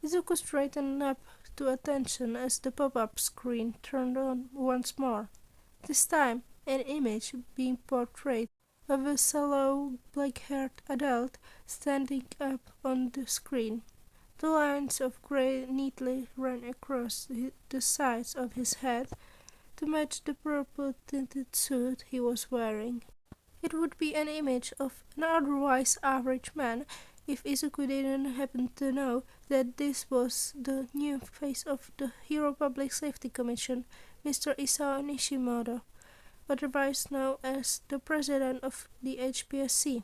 Izuku straightened up to attention as the pop-up screen turned on once more. This time, an image being portrayed of a sallow, black-haired adult standing up on the screen. The lines of grey neatly ran across the sides of his head to match the purple-tinted suit he was wearing. It would be an image of an otherwise average man if Izuku didn't happen to know that this was the new face of the Hero Public Safety Commission, Mr. Isao Nishimoto, otherwise known as the president of the HPSC.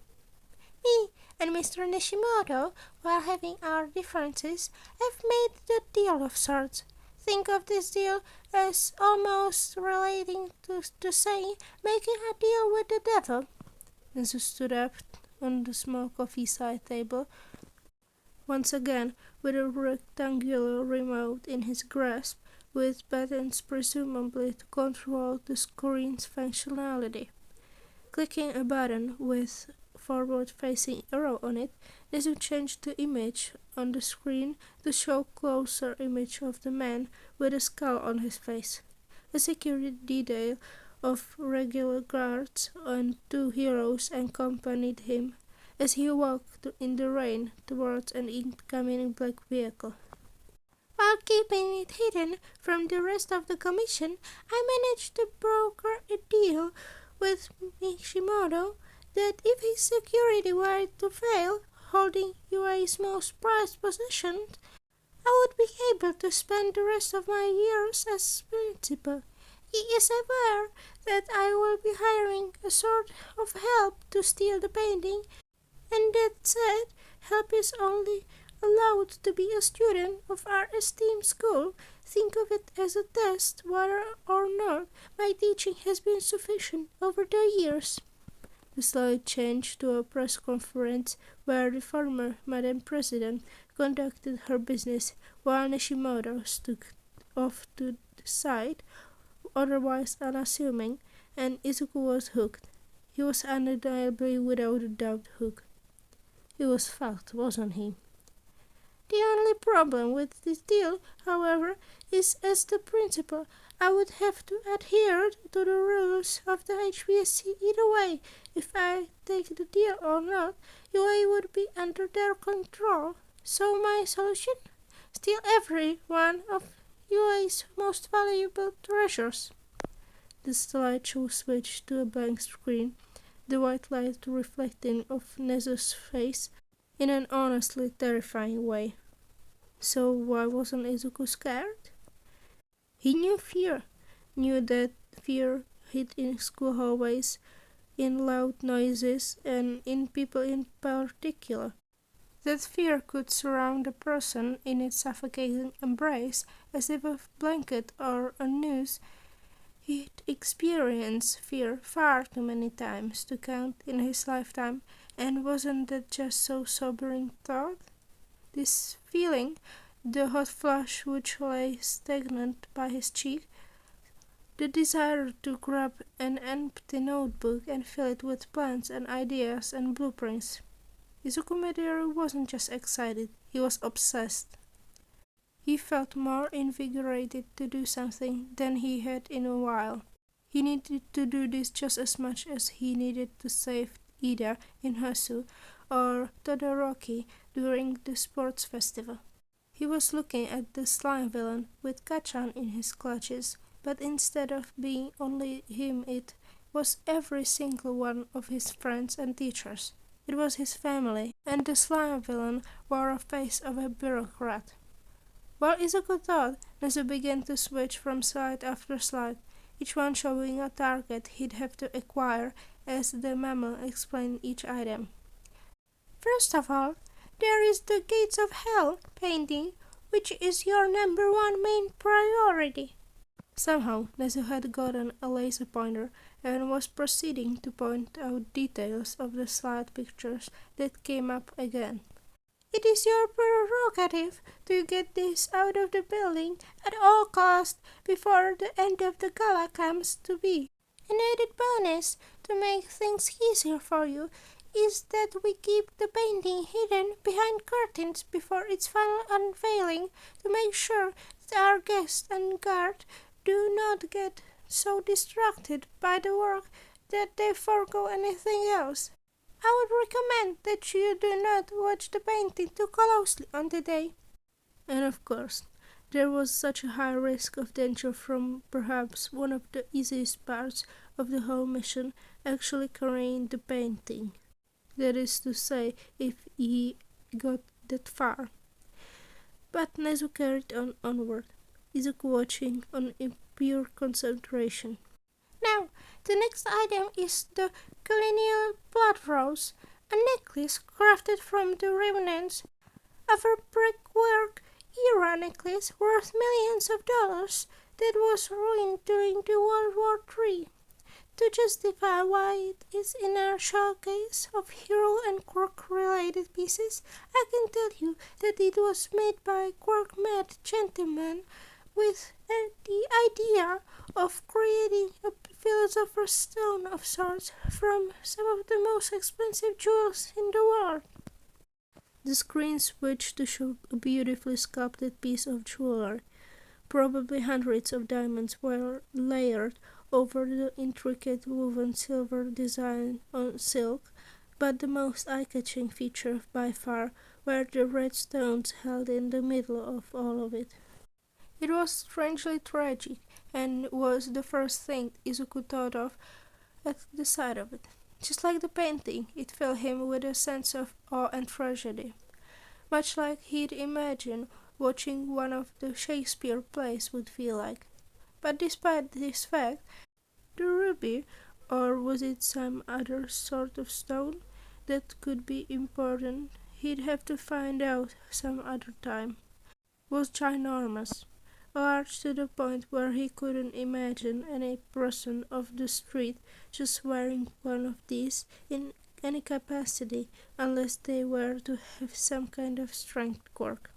Me and Mr. Nishimoto, while having our differences, have made a deal of sorts. Think of this deal as almost relating to saying making a deal with the devil. Nedzu stood up on the small coffee side table, once again with a rectangular remote in his grasp, with buttons presumably to control the screen's functionality. Clicking a button with forward-facing arrow on it, Nedzu changed the image on the screen to show closer image of the man with a skull on his face. A security detail of regular guards and two heroes accompanied him as he walked in the rain towards an incoming black vehicle. While keeping it hidden from the rest of the commission, I managed to broker a deal with Nishimoto that if his security were to fail, holding UA's most prized possessions, I would be able to spend the rest of my years as principal. He is aware that I will be hiring a sort of help to steal the painting, and that said, help is only allowed to be a student of our esteemed school. Think of it as a test whether or not my teaching has been sufficient over the years. The slide changed to a press conference where the former Madam President conducted her business while Nishimoto stood off to the side, otherwise unassuming, and Izuku was hooked. He was undeniably without a doubt hooked. He was fucked, wasn't he? The only problem with this deal, however, is as the principal, I would have to adhere to the rules of the HPSC either way. If I take the deal or not, UA would be under their control. So my solution? Steal every one of UA's most valuable treasures. The slideshow switched to a blank screen, the white light reflecting off Nedzu's face in an honestly terrifying way. So why wasn't Izuku scared? He knew fear, knew that fear hid in school hallways, in loud noises, and in people in particular. That fear could surround a person in its suffocating embrace as if a blanket or a noose. He'd experienced fear far too many times to count in his lifetime, and wasn't that just so sobering thought? This feeling, the hot flush which lay stagnant by his cheek, the desire to grab an empty notebook and fill it with plans and ideas and blueprints. Izuku Midoriya wasn't just excited, he was obsessed. He felt more invigorated to do something than he had in a while. He needed to do this just as much as he needed to save Ida in Hasu or Todoroki during the sports festival. He was looking at the slime villain with Kachan in his clutches, but instead of being only him, it was every single one of his friends and teachers. It was his family, and the slime villain wore a face of a bureaucrat. While Izuku thought, Nedzu began to switch from slide after slide, each one showing a target he'd have to acquire as the mammal explained each item. First of all, there is the Gates of Hell painting, which is your number one main priority. Somehow, Nedzu had gotten a laser pointer and was proceeding to point out details of the slide pictures that came up again. It is your prerogative to get this out of the building at all costs before the end of the gala comes to be. An added bonus to make things easier for you is that we keep the painting hidden behind curtains before its final unveiling to make sure that our guests and guard do not get so distracted by the work that they forego anything else. I would recommend that you do not watch the painting too closely on the day. And of course, there was such a high risk of danger from perhaps one of the easiest parts of the whole mission, actually carrying the painting. That is to say, if he got that far. But Nedzu carried on onward, Izuku watching on in pure concentration. Now, the next item is the colonial blood rose, a necklace crafted from the remnants of a brickwork era necklace worth millions of dollars that was ruined during the World War III. To justify why it is in our showcase of hero and quirk-related pieces, I can tell you that it was made by quirk-mad gentlemen with the idea of creating a philosopher's stone of sorts from some of the most expensive jewels in the world. The screen switched to show a beautifully sculpted piece of jewelry. Probably hundreds of diamonds were layered over the intricate woven silver design on silk, but the most eye-catching feature by far were the red stones held in the middle of all of it. It was strangely tragic, and was the first thing Izuku thought of at the sight of it. Just like the painting, it filled him with a sense of awe and tragedy, much like he'd imagined watching one of the Shakespeare plays would feel like. But despite this fact, the ruby, or was it some other sort of stone that could be important, he'd have to find out some other time, was ginormous, large to the point where he couldn't imagine any person off the street just wearing one of these in any capacity unless they were to have some kind of strength quirk.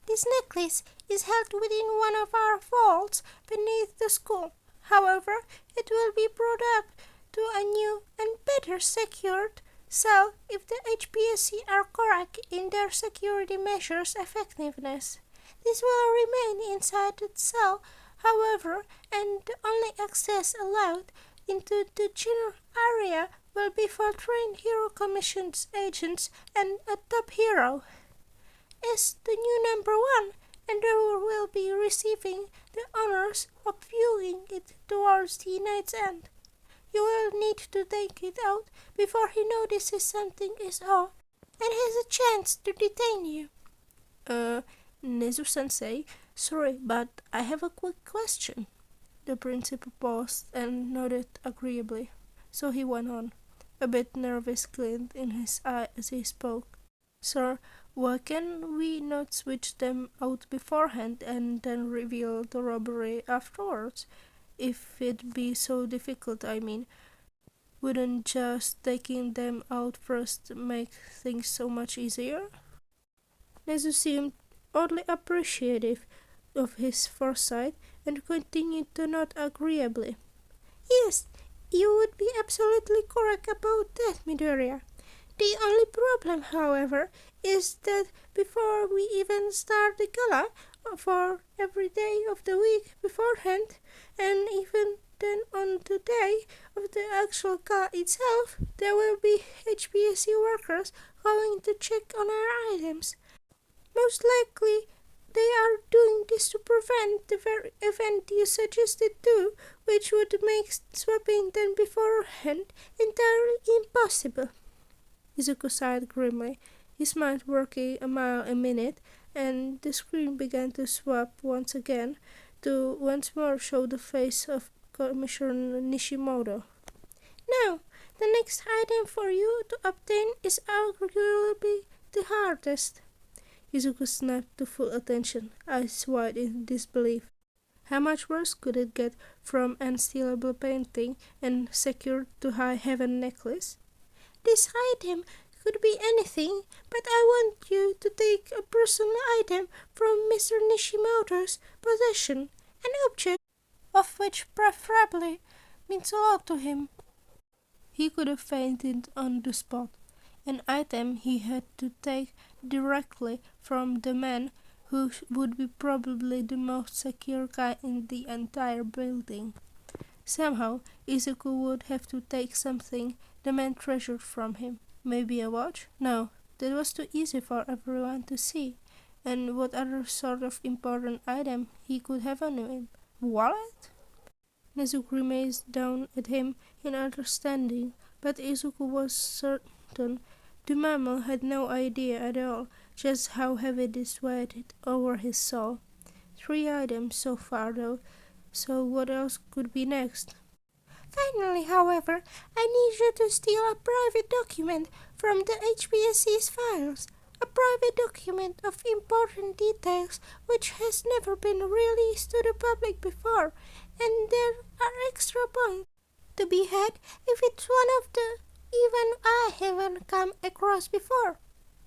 This necklace is held within one of our vaults beneath the school. However, it will be brought up to a new and better secured cell if the HPSC are correct in their security measures effectiveness. This will remain inside the cell, however, and the only access allowed into the general area will be for trained Hero Commission's agents and a top hero. As the new number one, Endeavor will be receiving the honors of viewing it towards the night's end. You will need to take it out before he notices something is off and has a chance to detain you. Nezu-sensei, sorry, but I have a quick question. The principal paused and nodded agreeably, so he went on, a bit nervous glint in his eye as he spoke. Sir, why can we not switch them out beforehand and then reveal the robbery afterwards? If it be so difficult, I mean. Wouldn't just taking them out first make things so much easier? Nezu seemed oddly appreciative of his foresight and continued to nod agreeably. Yes, you would be absolutely correct about that, Midoriya. The only problem, however, is that before we even start the gala for every day of the week beforehand, and even then on the day of the actual gala itself, there will be HPSC workers going to check on our items. Most likely, they are doing this to prevent the very event you suggested too, which would make swapping them beforehand entirely impossible. Izuku sighed grimly, his mind working a mile a minute, and the screen began to swap once again to once more show the face of Commissioner Nishimoto. Now, the next item for you to obtain is arguably the hardest. Izuku snapped to full attention, eyes wide in disbelief. How much worse could it get from unstealable painting and secured to high heaven necklace? This item could be anything, but I want you to take a personal item from Mr. Nishimoto's possession, an object of which preferably means a lot to him. He could have fainted on the spot, an item he had to take directly from the man who would be probably the most secure guy in the entire building. Somehow, Izuku would have to take something the man treasured from him. Maybe a watch? No, that was too easy for everyone to see. And what other sort of important item he could have on him? Wallet? Nedzu grimaced down at him in understanding, but Izuku was certain the mammal had no idea at all just how heavy this weighed over his soul. 3 items so far though, so what else could be next? Finally, however, I need you to steal a private document from the HBSC's files. A private document of important details which has never been released to the public before, and there are extra points to be had if it's one of the even I haven't come across before.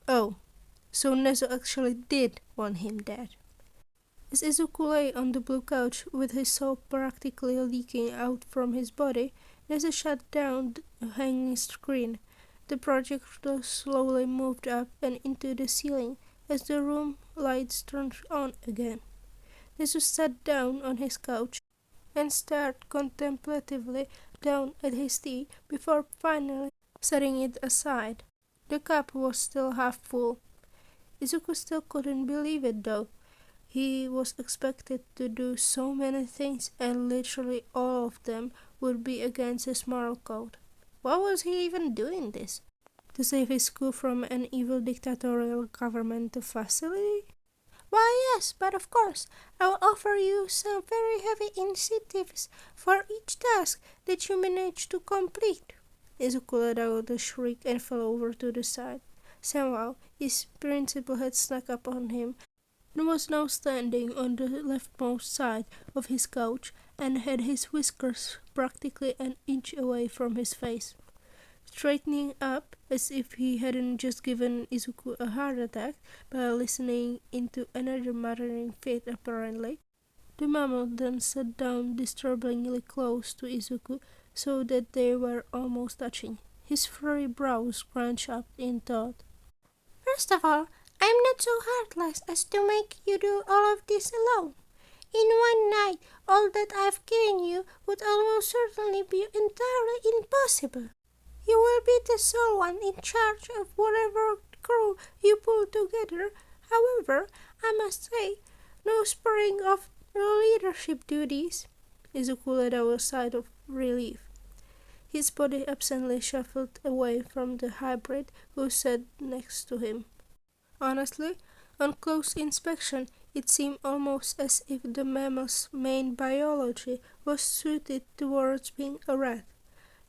Oh, so Nedzu actually did want him dead. As Izuku lay on the blue couch with his soul practically leaking out from his body, Nedzu shut down the hanging screen. The projector slowly moved up and into the ceiling as the room lights turned on again. Nedzu sat down on his couch and stared contemplatively down at his tea before finally setting it aside. The cup was still half full. Izuku still couldn't believe it though. He was expected to do so many things and literally all of them would be against his moral code. Why was he even doing this? To save his school from an evil dictatorial government facility? Why yes, but of course, I will offer you some very heavy incentives for each task that you manage to complete. Izuku let out a shriek and fell over to the side. Somehow, his principal had snuck up on him and was now standing on the leftmost side of his couch and had his whiskers practically an inch away from his face. Straightening up as if he hadn't just given Izuku a heart attack by listening into another muttering fit apparently, the mammal then sat down disturbingly close to Izuku so that they were almost touching. His furry brows scrunched up in thought. First of all, I'm not so heartless as to make you do all of this alone. In one night, all that I've given you would almost certainly be entirely impossible. You will be the sole one in charge of whatever crew you pull together. However, I must say, no sparing of leadership duties. Izuku let out a sigh of relief. His body absently shuffled away from the hybrid who sat next to him. Honestly, on close inspection, it seemed almost as if the mammal's main biology was suited towards being a rat.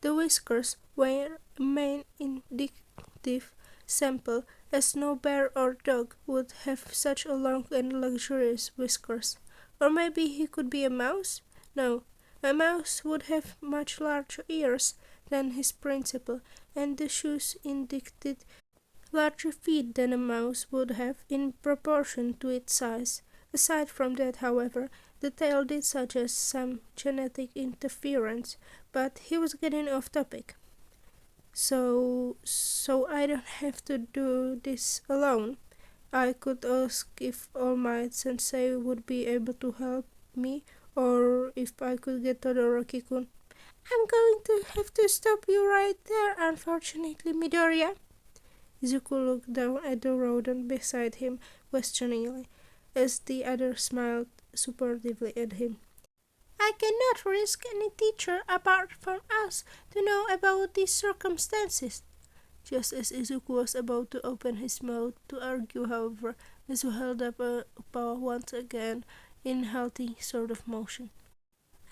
The whiskers were a main indicative sample, as no bear or dog would have such a long and luxurious whiskers. Or maybe he could be a mouse? No, a mouse would have much larger ears than his principal, and the shoes indicated larger feet than a mouse would have in proportion to its size. Aside from that, however, the tail did suggest some genetic interference, but he was getting off topic. So I don't have to do this alone. I could ask if All Might Sensei would be able to help me, or if I could get Todoroki-kun. I'm going to have to stop you right there, unfortunately, Midoriya. Izuku looked down at the rodent beside him questioningly, as the other smiled supportively at him. I cannot risk any teacher apart from us to know about these circumstances. Just as Izuku was about to open his mouth to argue, however, Nedzu held up a paw once again in healthy sort of motion.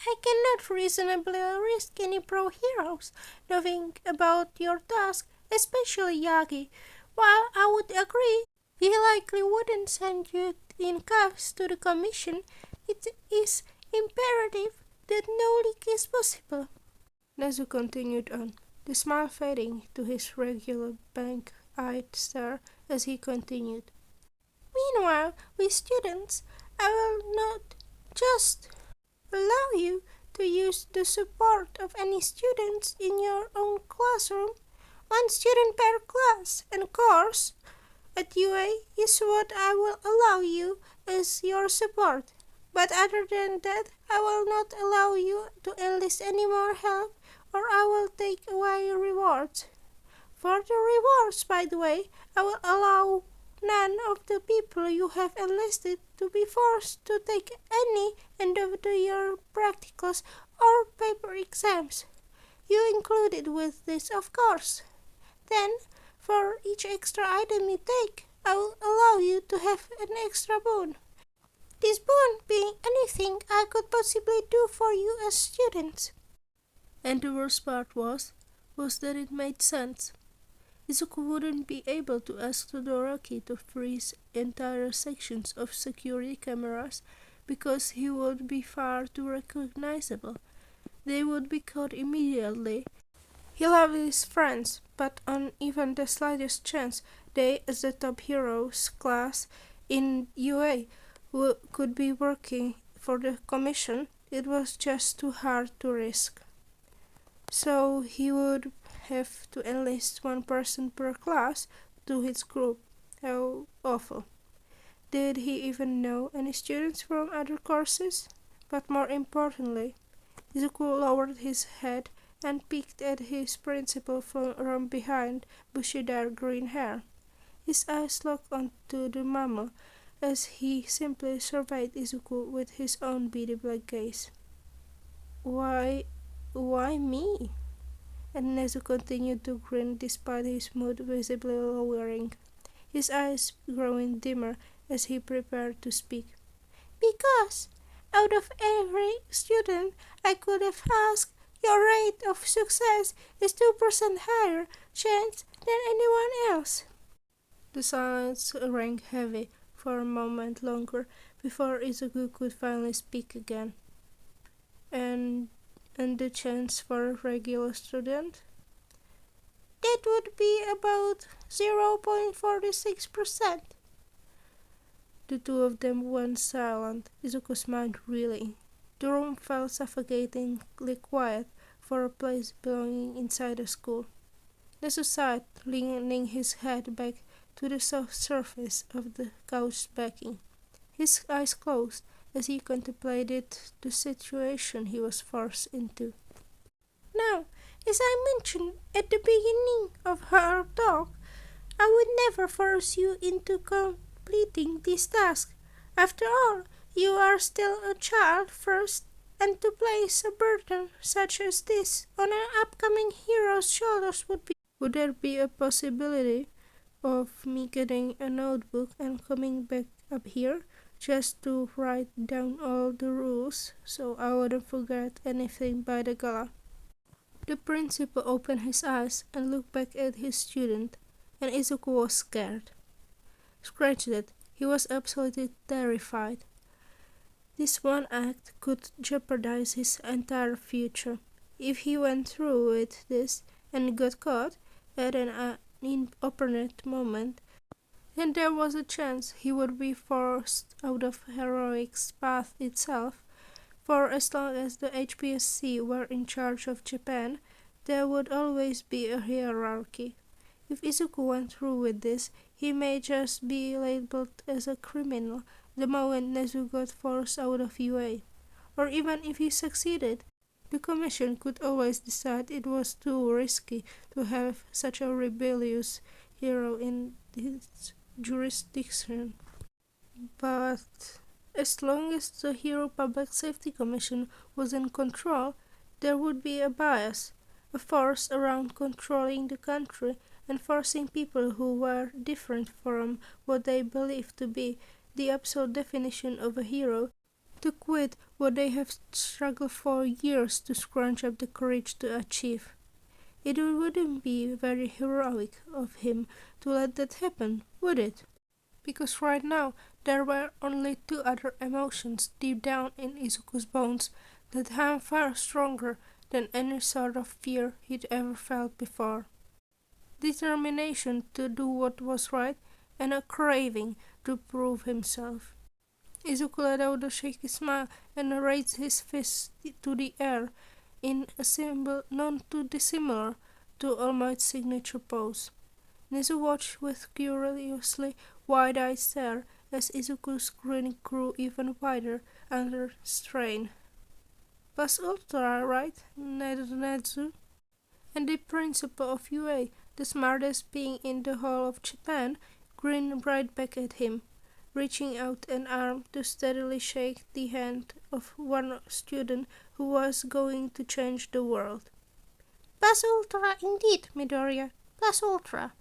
I cannot reasonably risk any pro-heroes knowing about your task, especially Yagi. While I would agree he likely wouldn't send you in cuffs to the commission, it is imperative that no leak is possible. Nedzu continued on, the smile fading to his regular blank-eyed stare as he continued. Meanwhile, we students, I will not just allow you to use the support of any students in your own classroom. One student per class and course at UA is what I will allow you as your support. But other than that, I will not allow you to enlist any more help, or I will take away your rewards. For the rewards, by the way, I will allow none of the people you have enlisted to be forced to take any end of the year practicals or paper exams. You included with this, of course. Then, for each extra item you take, I will allow you to have an extra boon. This boon being anything I could possibly do for you as students. And the worst part was that it made sense. Izuku wouldn't be able to ask Todoroki to freeze entire sections of security cameras because he would be far too recognizable. They would be caught immediately. He loved his friends, but on even the slightest chance they, as the top heroes class in UA, could be working for the commission, it was just too hard to risk. So he would have to enlist one person per class to his group. How awful. Did he even know any students from other courses? But more importantly, Izuku lowered his head and peeked at his principal from behind bushy dark green hair. His eyes locked onto the mammal as he simply surveyed Izuku with his own beady black gaze. Why me? And Nedzu continued to grin despite his mood visibly lowering, his eyes growing dimmer as he prepared to speak. Because, out of every student I could have asked, your rate of success is 2% higher chance than anyone else. The silence rang heavy for a moment longer before Izuku could finally speak again. And the chance for a regular student? That would be about 0.46%. The two of them went silent. Izuku's mind reeling. The room felt suffocatingly quiet for a place belonging inside a school. Nedzu sighed, leaning his head back to the soft surface of the couch's backing. His eyes closed as he contemplated the situation he was forced into. Now, as I mentioned at the beginning of our talk, I would never force you into completing this task. After all, you are still a child first, and to place a burden such as this on an upcoming hero's shoulders would be... Would there be a possibility of me getting a notebook and coming back up here just to write down all the rules so I wouldn't forget anything by the gala? The principal opened his eyes and looked back at his student, and Izuku was scared. Scratch that, he was absolutely terrified. This one act could jeopardize his entire future. If he went through with this and got caught at an inopportune moment, then there was a chance he would be forced out of heroic's path itself. For as long as the HPSC were in charge of Japan, there would always be a hierarchy. If Izuku went through with this, he may just be labeled as a criminal the moment Nedzu got forced out of UA. Or even if he succeeded, the commission could always decide it was too risky to have such a rebellious hero in its jurisdiction. But as long as the Hero Public Safety Commission was in control, there would be a bias, a force around controlling the country and forcing people who were different from what they believed to be the absolute definition of a hero to quit what they have struggled for years to scrunch up the courage to achieve. It wouldn't be very heroic of him to let that happen, would it? Because right now there were only two other emotions deep down in Izuku's bones that hung far stronger than any sort of fear he'd ever felt before. Determination to do what was right and a craving to prove himself. Izuku let out a shaky smile and raised his fist to the air in a symbol not too dissimilar to All Might's signature pose. Nedzu watched with curiously wide-eyed stare as Izuku's grin grew even wider under strain. Plus Ultra, right, Nedzu? And the principal of UA, the smartest being in the whole of Japan, grinned right back at him, reaching out an arm to steadily shake the hand of one student who was going to change the world. Plus Ultra indeed, Midoriya. Plus Ultra.